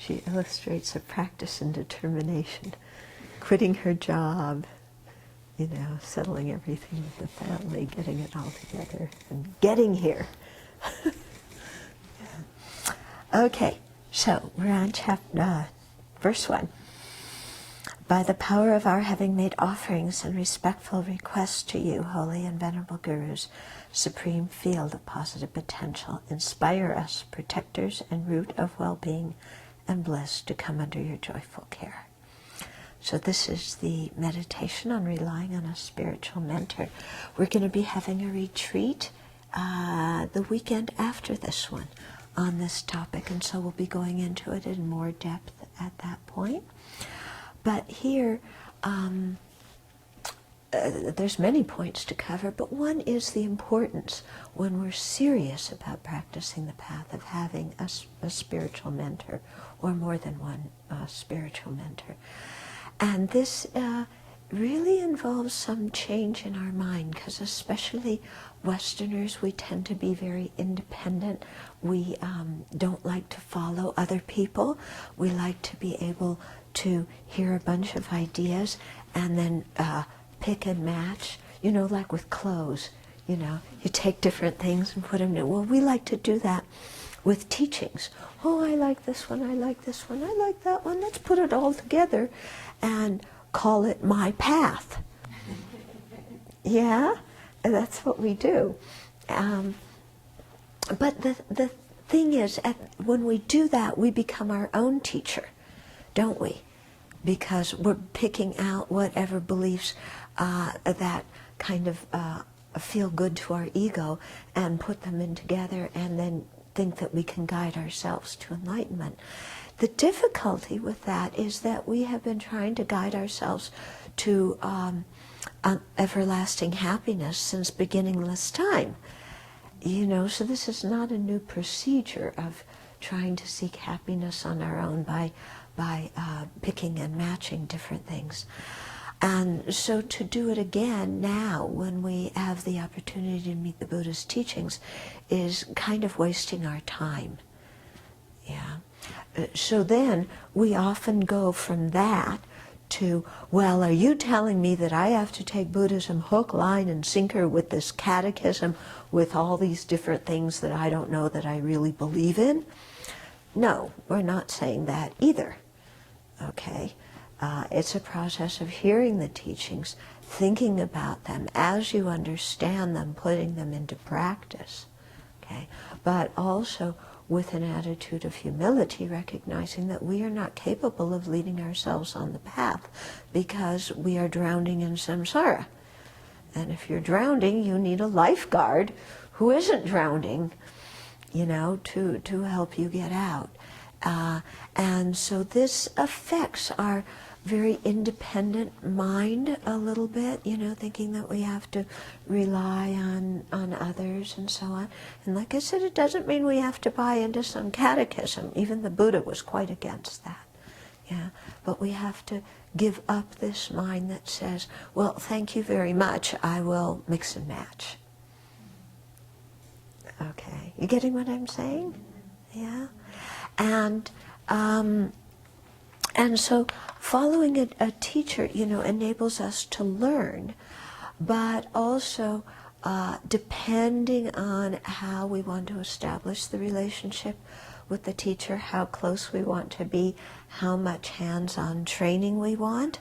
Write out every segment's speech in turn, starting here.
she illustrates a practice in determination, quitting her job, settling everything with the family, getting it all together, and getting here. Okay, so we're on verse 1. By the power of our having made offerings and respectful requests to you, holy and venerable gurus, supreme field of positive potential, inspire us, protectors and root of well-being and bliss, to come under your joyful care. So this is the meditation on relying on a spiritual mentor. We're going to be having a retreat the weekend after this one on this topic, and so we'll be going into it in more depth at that point. But here, there's many points to cover, but one is the importance, when we're serious about practicing the path, of having a spiritual mentor, or more than one spiritual mentor. And this really involves some change in our mind, because especially Westerners, we tend to be very independent. We don't like to follow other people. We like to be able to hear a bunch of ideas and then pick and match, like with clothes. You take different things and put them in. Well, we like to do that with teachings. Oh, I like this one, I like this one, I like that one. Let's put it all together and call it my path. Yeah, and that's what we do. But the thing is, when we do that, we become our own teacher, don't we? Because we're picking out whatever beliefs that kind of feel good to our ego and put them in together, and then think that we can guide ourselves to enlightenment. The difficulty with that is that we have been trying to guide ourselves to everlasting happiness since beginningless time. So this is not a new procedure of trying to seek happiness on our own by picking and matching different things. And so to do it again now, when we have the opportunity to meet the Buddha's teachings, is kind of wasting our time. Yeah. So then we often go from that to, well, are you telling me that I have to take Buddhism hook, line, and sinker with this catechism with all these different things that I don't know that I really believe in? No, we're not saying that either. Okay? It's a process of hearing the teachings, thinking about them as you understand them, putting them into practice. Okay? But also with an attitude of humility, recognizing that we are not capable of leading ourselves on the path because we are drowning in samsara. And if you're drowning, you need a lifeguard who isn't drowning, to help you get out. And so this affects our very independent mind a little bit, thinking that we have to rely on others and so on. And like I said, it doesn't mean we have to buy into some catechism. Even the Buddha was quite against that. Yeah, but we have to give up this mind that says, well, thank you very much, I will mix and match. Okay, you getting what I'm saying? Yeah? And so following a teacher, enables us to learn, but also depending on how we want to establish the relationship with the teacher, how close we want to be, how much hands-on training we want,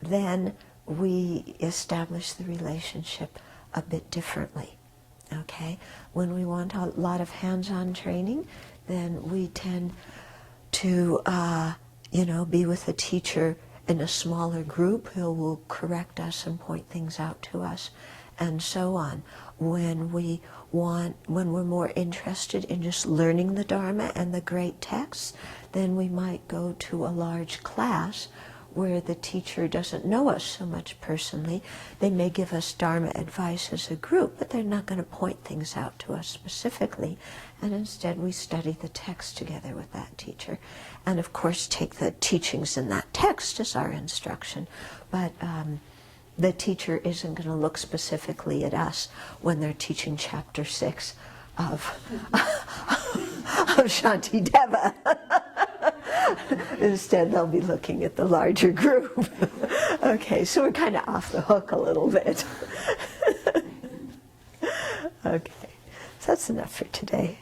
then we establish the relationship a bit differently. Okay? When we want a lot of hands-on training, then we tend to be with a teacher in a smaller group who will correct us and point things out to us, and so on. When we're more interested in just learning the Dharma and the great texts, then we might go to a large class where the teacher doesn't know us so much personally. They may give us Dharma advice as a group, but they're not going to point things out to us specifically. And instead we study the text together with that teacher. And of course take the teachings in that text as our instruction. But the teacher isn't going to look specifically at us when they're teaching chapter 6 of Shantideva. Instead, they'll be looking at the larger group. Okay, so we're kind of off the hook a little bit. Okay, so that's enough for today.